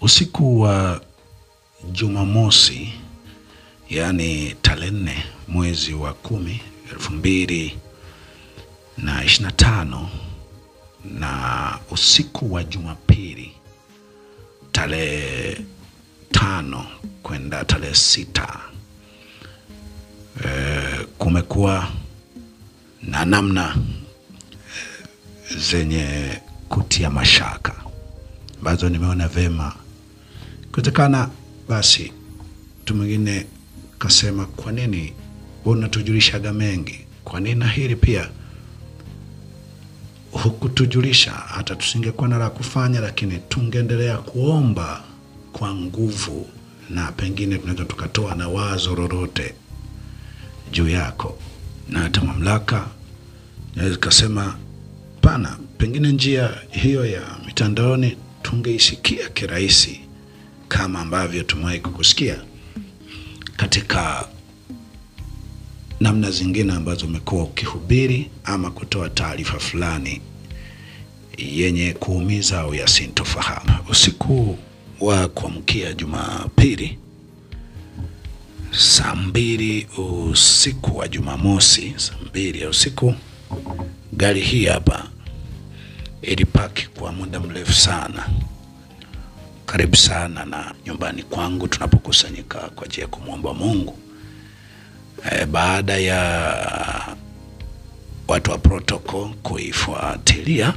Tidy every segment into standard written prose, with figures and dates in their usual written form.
Usiku wa Jumamosi, yani tarehe 4 mwezi wa 10 2025, na usiku wa Jumapili tarehe 5 kwenda tarehe 6, kumekuwa na namna zenye kutia mashaka ambazo nimeona vema kutokana. Basi mtu mwingine kasema, kwa nini unatujulishaga mengi? Kwa nini hili pia hukutujulisha? Hata tusingekuwa na la kufanya, lakini tungeendelea kuomba kwa nguvu, na pengine tunaweza tukatoa na wazo lolote juu yako. Na hata mamlaka inaweza kusema pana, pengine njia hiyo ya mitandaoni tungeisikia kirahisi kama ambavyo tumewahi kukusikia katika namna zingine ambazo umekuwa ukihubiri ama kutoa taarifa fulani yenye kuumiza au yasintofahamu. Usiku wa kuamkia Jumapili saa 2 usiku wa Jumamosi saa 2 ya usiku, gari hii hapa ilipaki kwa muda mrefu sana, karibu sana na nyumbani kwangu tunapokusanyika kwa ajili ya kumwomba Mungu. Baada ya watu wa protocol kuifuatilia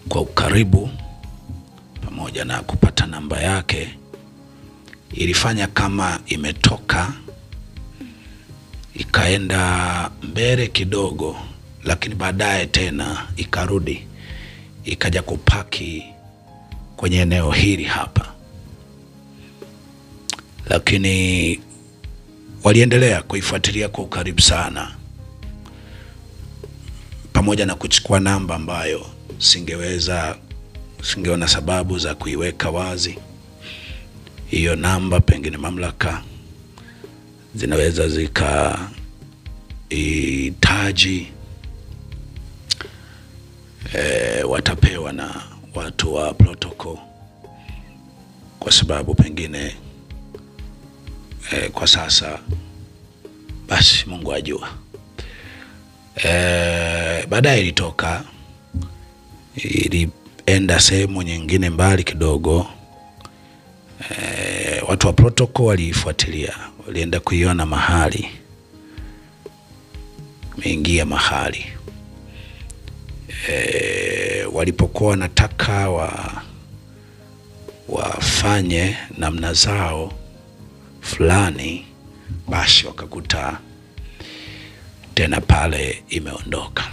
kwa ukaribu pamoja na kupata namba yake, ilifanya kama imetoka ikaenda mbele kidogo, lakini baadaye tena ikarudi ikaja kupaki kwenye eneo hili hapa. Lakini waliendelea kuifuatilia kwa ukaribu sana, pamoja na kuchukua namba ambayo singeona sababu za kuiweka wazi. Hiyo namba pengine mamlaka zinaweza zikahitaji, watapewa na watu wa protocol, kwa sababu pengine kwa sasa basi Mungu ajua. Baadaye ilitoka, ilienda sehemu nyingine mbali kidogo. Watu wa protocol waliifuatilia, walienda kuiona mahali, imeingia mahali. Walipokuwa wanataka wafanye namna zao fulani, basi wakakuta tena pale imeondoka.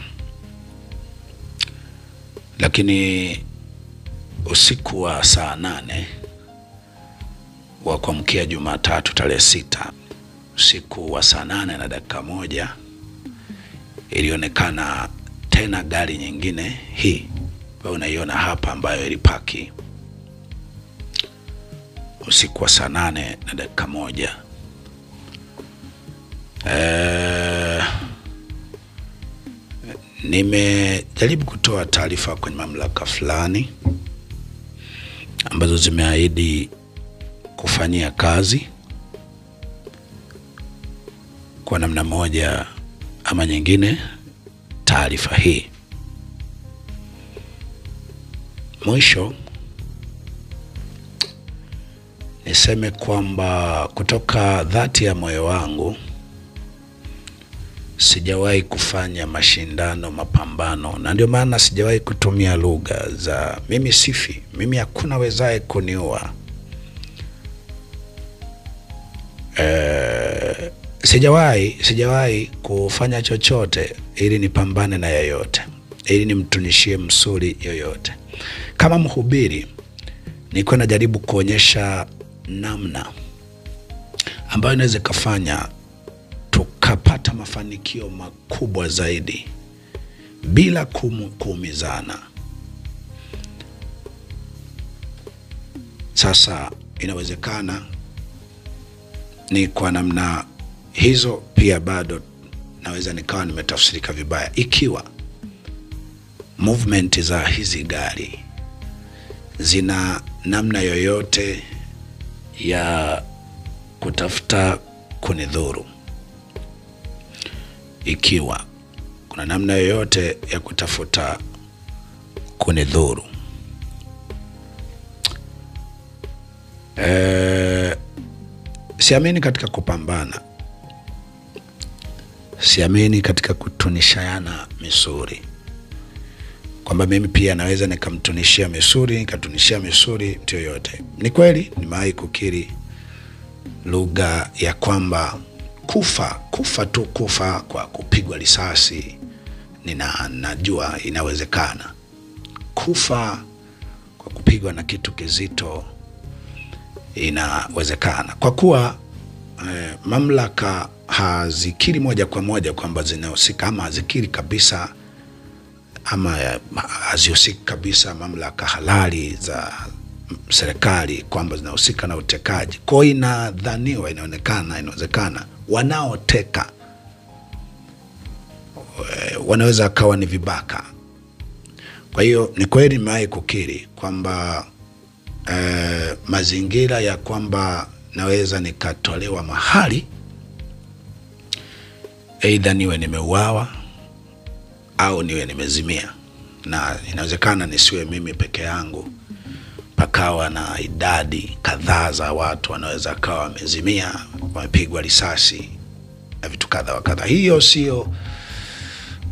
Lakini usiku wa saa 8 wa kuamkia Jumatatu tarehe 6, usiku wa saa 8 na dakika 1, ilionekana tena gari nyingine hii ambayo unaiona hapa, ambayo ilipaki usiku wa saa 8 na dakika 1. Nimejaribu kutoa taarifa kwenye mamlaka fulani ambazo zimeahidi kufanyia kazi kwa namna moja ama nyingine taarifa hii. Mwisho niseme kwamba kutoka dhati ya moyo wangu sijawahi kufanya mashindano, mapambano, na ndio maana sijawahi kutumia lugha za mimi sifi, mimi hakuna wezaye kuniua. Sijawahi kufanya chochote ili nipambane na yoyote, ili nimtunishie msuli yoyote. Kama mhubiri nilikuwa najaribu kuonyesha namna ambayo inaweza kufanya tukapata mafanikio makubwa zaidi bila kuumizana. Sasa inawezekana ni kwa namna hizo pia bado naweza nikawa nimetafsirika vibaya, ikiwa movement za hizi gari namna yoyote ya kutafuta kunidhuru, ikiwa kuna namna yoyote ya kutafuta kunidhuru, siamini katika kupambana, siamini katika kutunishana misuri, kwamba mimi pia naweza nikamtunishia misuri, nikatunishia misuri mtu yoyote. Ni kweli nimewahi kukiri lugha ya kwamba kufa kwa kupigwa risasi, najua inawezekana. Kufa kwa kupigwa na kitu kizito inawezekana, kwa kuwa mamlaka hazikiri moja kwa moja kwamba zinahusika, ama hazikiri kabisa, ama hazihusiki kabisa mamlaka halali za serikali kwamba zinahusika na utekaji. Kwa inadhaniwa, inawezekana wanaoteka wanaweza akawa ni vibaka. Kwa hiyo ni kweli nimewahi kukiri kwamba mazingira ya kwamba naweza nikatolewa mahali, aidha niwe nimeuawa au niwe nimezimia, na inawezekana nisiwe mimi peke yangu, pakawa na idadi kadhaa za watu wanaweza kawa wamezimia, wamepigwa risasi na vitu kadha wa kadha. Hiyo sio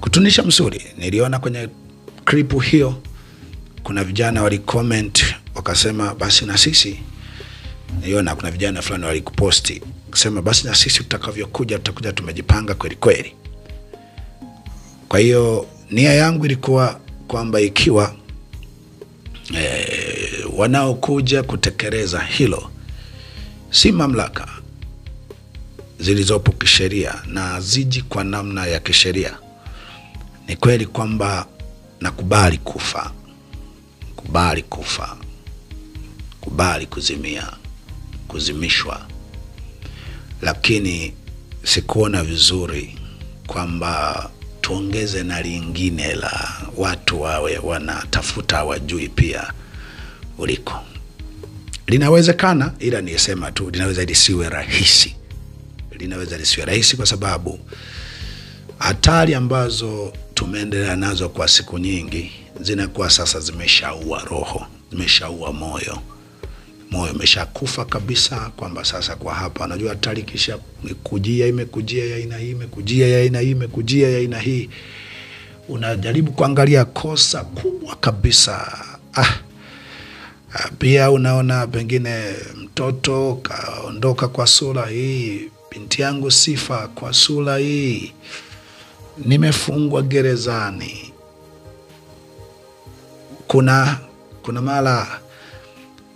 kutunisha msuri. Niliona kwenye clip hiyo kuna vijana walicomment wakasema basi na sisi, niliona kuna vijana fulani walikuposti kusema basi na sisi tutakavyokuja tutakuja tumejipanga kweli kweli. Kwa hiyo nia yangu ilikuwa kwamba ikiwa wanaokuja kutekeleza hilo si mamlaka zilizopo kisheria na ziji kwa namna ya kisheria, ni kweli kwamba nakubali kufa, kubali kuzimia, kuzimishwa, lakini sikuona vizuri kwamba tuongeze na lingine la watu wawe wanatafuta wajui pia uliko. Linawezekana, ila nisema tu linaweza lisiwe rahisi. Linaweza lisiwe rahisi kwa sababu hatari ambazo tumeendelea nazo kwa siku nyingi zinakuwa sasa zimeshaua roho, zimeshaua moyo. Moyo umeshakufa kabisa, kwamba sasa kwa hapa unajua hatari kisha imekujia ya aina hii, imekujia ya aina hii, unajaribu kuangalia kosa kubwa kabisa. Pia unaona pengine mtoto kaondoka kwa sura hii, binti yangu Sifa kwa sura hii, nimefungwa gerezani. Kuna mara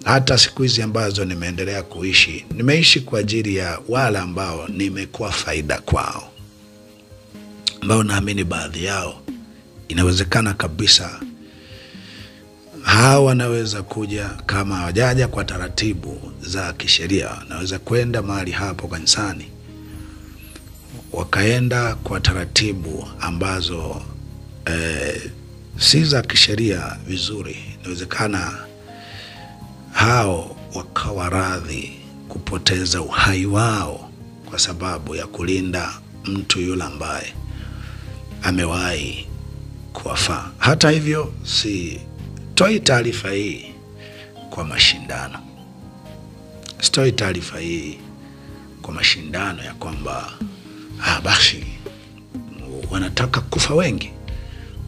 hata siku hizi ambazo nimeendelea kuishi, nimeishi kwa ajili ya wale ambao nimekuwa faida kwao, ambao naamini baadhi yao inawezekana kabisa hawa wanaweza kuja kama hawajaja kwa taratibu za kisheria, naweza kwenda mahali hapo kanisani wakaenda kwa taratibu ambazo si za kisheria vizuri. Inawezekana hao wakawa radhi kupoteza uhai wao kwa sababu ya kulinda mtu yule ambaye amewahi kuwafaa. Hata hivyo sitoi taarifa hii kwa mashindano. Sitoi taarifa hii kwa mashindano ya kwamba basi wanataka kufa wengi,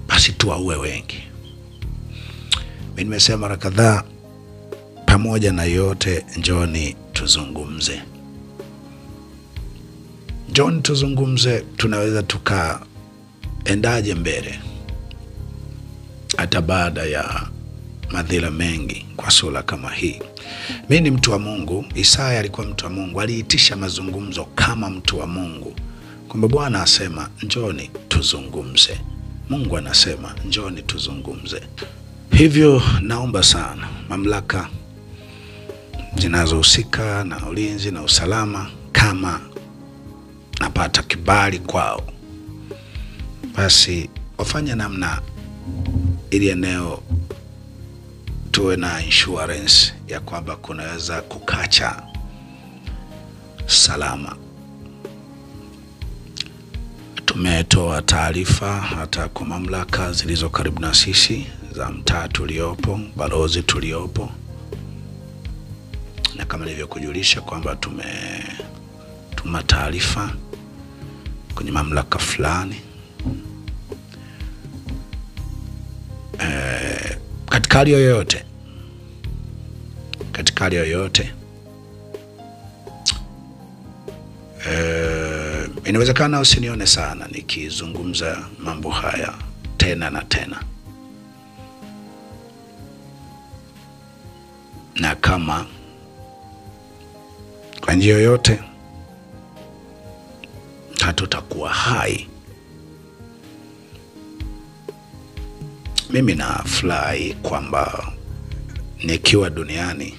basi tuwaue wengi. Mimi nimesema mara kadhaa, pamoja na yote, njoni tuzungumze. Njoni tuzungumze, tunaweza tukaendaje mbele hata baada ya madhila mengi kwa sura kama hii. Mimi ni mtu wa Mungu. Isaya alikuwa mtu wa Mungu, aliitisha mazungumzo kama mtu wa Mungu, kwamba Bwana asema njoni tuzungumze. Mungu anasema njoni tuzungumze. Hivyo naomba sana mamlaka zinazohusika na ulinzi na usalama, kama napata kibali kwao, basi wafanye namna ili eneo tuwe na insurance ya kwamba kunaweza kukacha salama. Tumetoa taarifa hata kwa mamlaka zilizo karibu na sisi za mtaa tuliopo, balozi tuliopo, na kama nilivyokujulisha kwamba tuma taarifa kwenye mamlaka fulani. Katika hali yoyote inawezekana usinione sana nikizungumza mambo haya tena na tena, na kama kwa njia yoyote hatutakuwa hai, mimi nafurahi kwamba nikiwa duniani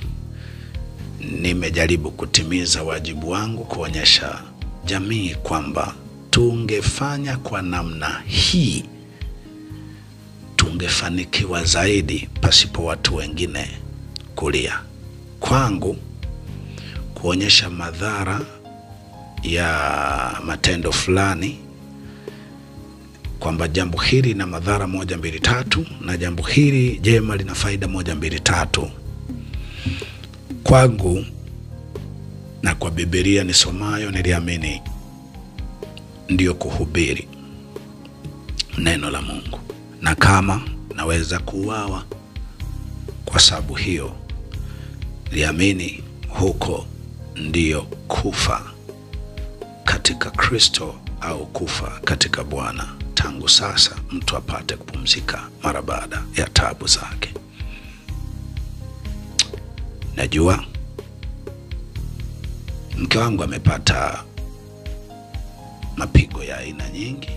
nimejaribu kutimiza wajibu wangu kuonyesha jamii kwamba tungefanya kwa namna hii tungefanikiwa zaidi pasipo watu wengine kulia. Kwangu kuonyesha madhara ya matendo fulani, kwamba jambo hili lina madhara 1 2 3 na jambo hili jema lina faida 1 2 3. Kwangu na kwa Biblia nisomayo niliamini ndio kuhubiri neno la Mungu, na kama naweza kuuawa kwa sababu hiyo, niliamini huko ndio kufa katika Kristo au kufa katika Bwana, tangu sasa mtu apate kupumzika mara baada ya taabu zake. Najua mke wangu amepata mapigo ya aina nyingi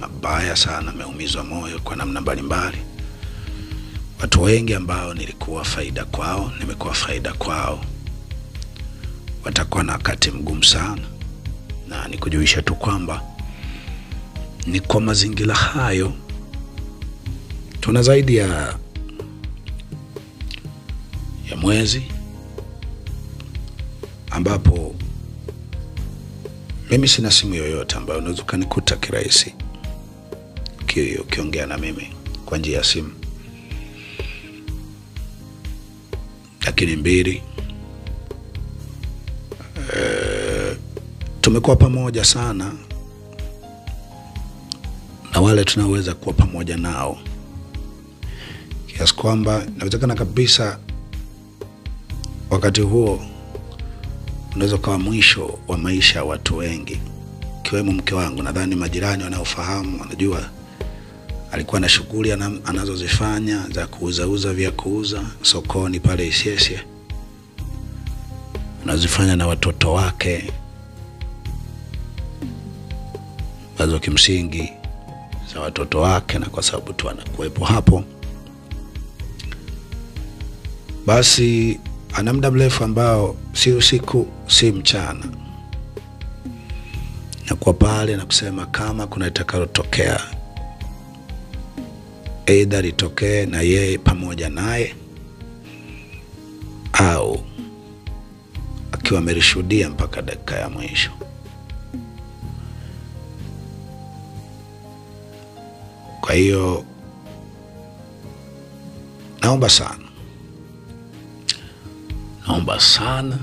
mabaya sana, ameumizwa moyo kwa namna mbalimbali. Watu wengi ambao nilikuwa faida kwao, nimekuwa faida kwao, watakuwa na wakati mgumu sana, na nikujulisha tu kwamba ni kwa mazingira hayo tuna zaidi ya mwezi ambapo mimi sina simu yoyote ambayo unaweza kunikuta kirahisi ukiongea na mimi kwa njia ya simu. Lakini mbili, tumekuwa pamoja sana na wale tunaweza kuwa pamoja nao, kiasi kwamba inawezekana kabisa wakati huo unaweza kuwa mwisho wa maisha ya watu wengi, kiwemo mke wangu. Nadhani majirani wanaofahamu wanajua alikuwa na shughuli anazozifanya za kuuza vya kuuza sokoni pale Isyesye, anazifanya na watoto wake bazo kimsingi za watoto wake, na kwa sababu tu anakuwepo hapo, basi ana muda mrefu ambao si usiku si mchana na kwa pale na kusema kama kuna itakalotokea, aidha litokee na yeye pamoja naye au akiwa amelishuhudia mpaka dakika ya mwisho. Kwa hiyo naomba sana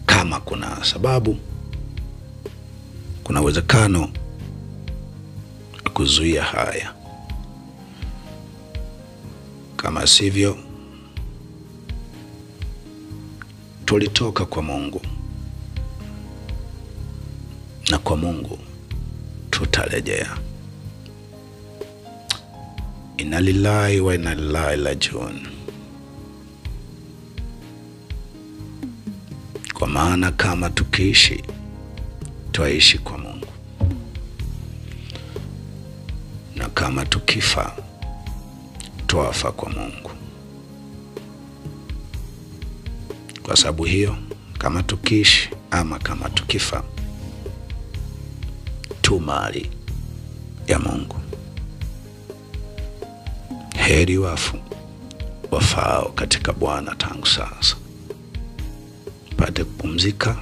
kama kuna sababu, kuna uwezekano kuzuia haya. Kama sivyo, tulitoka kwa Mungu na kwa Mungu tutarejea. Inna lillahi wa inna ilaihi rajiun. Kwa maana kama tukiishi, tuishi kwa Mungu, na kama tukifa, tuafa kwa Mungu. Kwa sababu hiyo, kama tukiishi ama kama tukifa, tu mali ya Mungu. Heri wafu wafao katika Bwana tangu sasa, pate kupumzika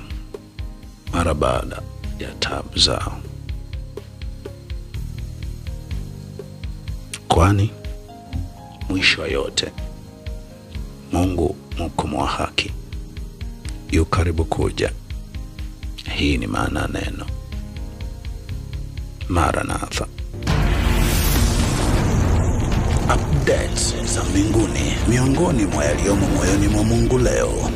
mara baada ya taabu zao, kwani mwisho wa yote Mungu mhukumu wa haki yu karibu kuja. Hii ni maana neno Maranatha. Updates za mbinguni miongoni mwa yaliyomo moyoni mwa Mungu leo.